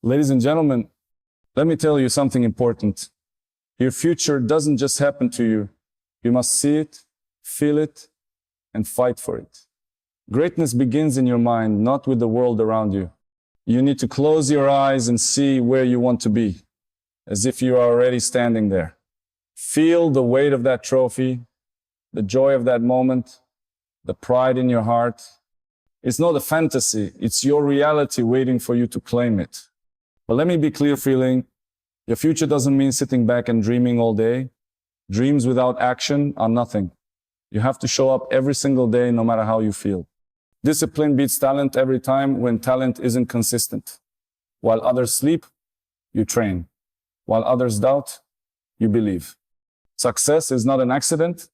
Ladies and gentlemen, let me tell you something important. Your future doesn't just happen to you. You must see it, feel it, and fight for it. Greatness begins in your mind, not with the world around you. You need to close your eyes and see where you want to be, as if you are already standing there. Feel the weight of that trophy, the joy of that moment, the pride in your heart. It's not a fantasy, it's your reality waiting for you to claim it. But let me be clear, feeling, your future doesn't mean sitting back and dreaming all day. Dreams without action are nothing. You have to show up every single day, no matter how you feel. Discipline beats talent every time when talent isn't consistent. While others sleep, you train. While others doubt, you believe. Success is not an accident.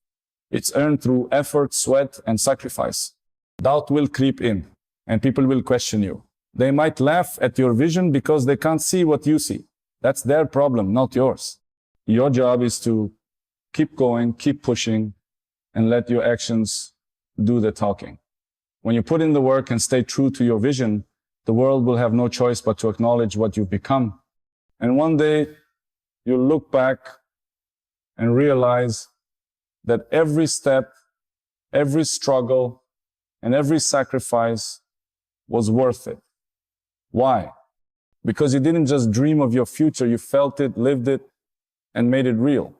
It's earned through effort, sweat, and sacrifice. Doubt will creep in, and people will question you. They might laugh at your vision because they can't see what you see. That's their problem, not yours. Your job is to keep going, keep pushing, and let your actions do the talking. When you put in the work and stay true to your vision, the world will have no choice but to acknowledge what you've become. And one day, you'll look back and realize that every step, every struggle, and every sacrifice was worth it. Why? Because you didn't just dream of your future, you felt it, lived it, and made it real.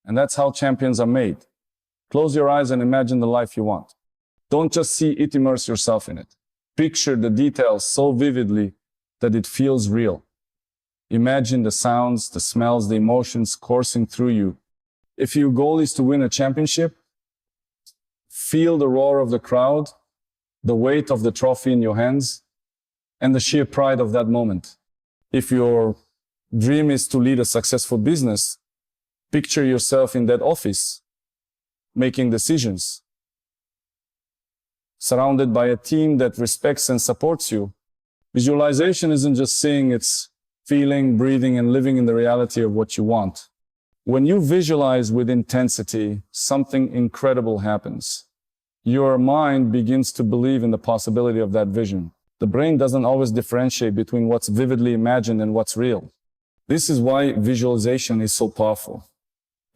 And that's how champions are made. Close your eyes and imagine the life you want. Don't just see it, immerse yourself in it. Picture the details so vividly that it feels real. Imagine the sounds, the smells, the emotions coursing through you. If your goal is to win a championship, feel the roar of the crowd, the weight of the trophy in your hands, and the sheer pride of that moment. If your dream is to lead a successful business, picture yourself in that office, making decisions, surrounded by a team that respects and supports you. Visualization isn't just seeing, it's feeling, breathing, and living in the reality of what you want. When you visualize with intensity, something incredible happens. Your mind begins to believe in the possibility of that vision. The brain doesn't always differentiate between what's vividly imagined and what's real. This is why visualization is so powerful.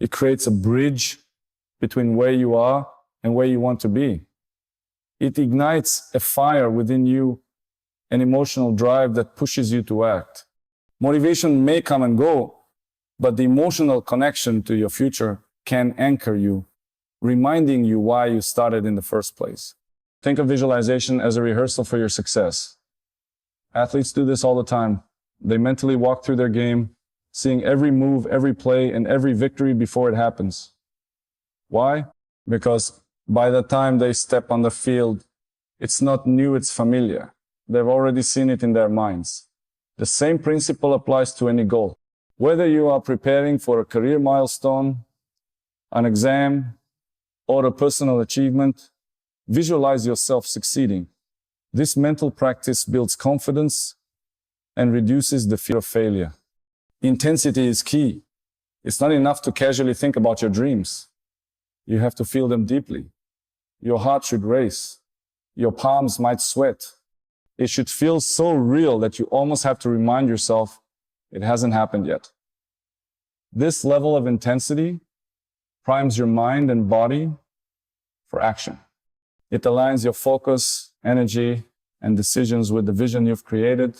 It creates a bridge between where you are and where you want to be. It ignites a fire within you, an emotional drive that pushes you to act. Motivation may come and go, but the emotional connection to your future can anchor you, reminding you why you started in the first place. Think of visualization as a rehearsal for your success. Athletes do this all the time. They mentally walk through their game, seeing every move, every play, and every victory before it happens. Why? Because by the time they step on the field, it's not new, it's familiar. They've already seen it in their minds. The same principle applies to any goal. Whether you are preparing for a career milestone, an exam, or a personal achievement, visualize yourself succeeding. This mental practice builds confidence and reduces the fear of failure. Intensity is key. It's not enough to casually think about your dreams. You have to feel them deeply. Your heart should race. Your palms might sweat. It should feel so real that you almost have to remind yourself it hasn't happened yet. This level of intensity primes your mind and body for action. It aligns your focus, energy, and decisions with the vision you've created.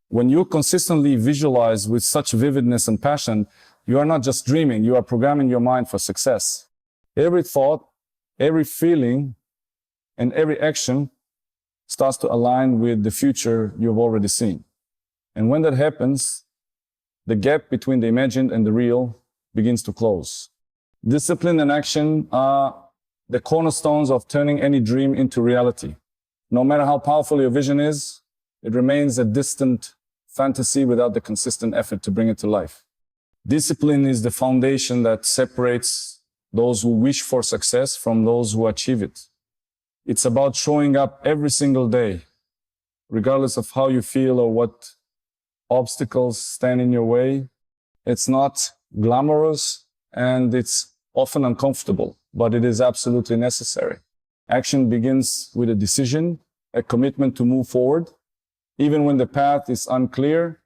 When you consistently visualize with such vividness and passion, you are not just dreaming, you are programming your mind for success. Every thought, every feeling, and every action starts to align with the future you've already seen. And when that happens, the gap between the imagined and the real begins to close. Discipline and action are the cornerstones of turning any dream into reality. No matter how powerful your vision is, it remains a distant fantasy without the consistent effort to bring it to life. Discipline is the foundation that separates those who wish for success from those who achieve it. It's about showing up every single day, regardless of how you feel or what obstacles stand in your way. It's not glamorous and it's often uncomfortable, but it is absolutely necessary. Action begins with a decision, a commitment to move forward. Even when the path is unclear,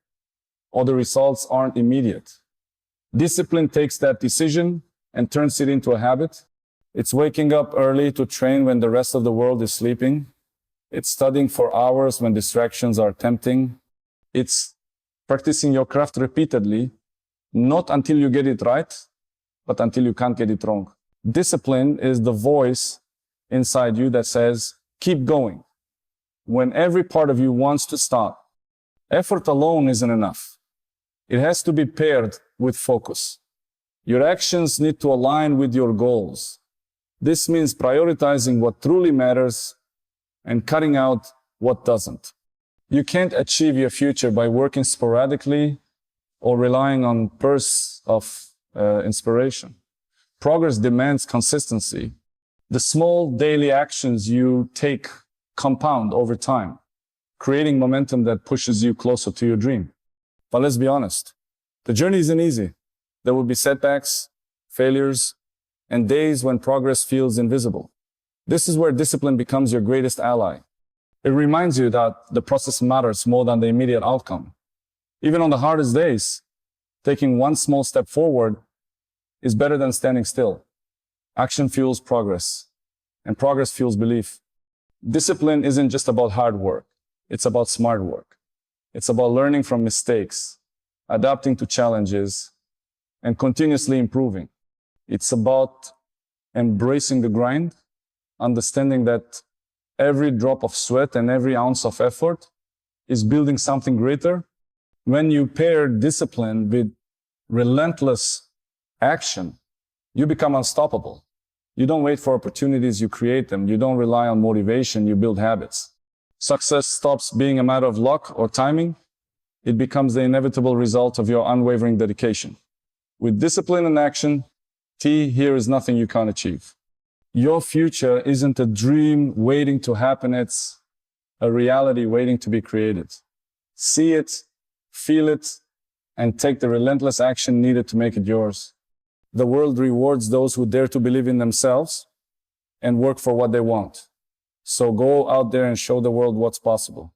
or the results aren't immediate. Discipline takes that decision and turns it into a habit. It's waking up early to train when the rest of the world is sleeping. It's studying for hours when distractions are tempting. It's practicing your craft repeatedly, not until you get it right, but until you can't get it wrong. Discipline is the voice inside you that says, keep going, when every part of you wants to stop. Effort alone isn't enough. It has to be paired with focus. Your actions need to align with your goals. This means prioritizing what truly matters and cutting out what doesn't. You can't achieve your future by working sporadically or relying on bursts of inspiration. Progress demands consistency. The small daily actions you take compound over time, creating momentum that pushes you closer to your dream. But let's be honest, the journey isn't easy. There will be setbacks, failures, and days when progress feels invisible. This is where discipline becomes your greatest ally. It reminds you that the process matters more than the immediate outcome. Even on the hardest days, taking one small step forward is better than standing still. Action fuels progress, and progress fuels belief. Discipline isn't just about hard work. It's about smart work. It's about learning from mistakes, adapting to challenges, and continuously improving. It's about embracing the grind, understanding that every drop of sweat and every ounce of effort is building something greater. When you pair discipline with relentless action, you become unstoppable. You don't wait for opportunities, you create them. You don't rely on motivation, you build habits. Success stops being a matter of luck or timing. It becomes the inevitable result of your unwavering dedication. With discipline and action, here is nothing you can't achieve. Your future isn't a dream waiting to happen, it's a reality waiting to be created. See it, feel it, and take the relentless action needed to make it yours. The world rewards those who dare to believe in themselves and work for what they want. So go out there and show the world what's possible.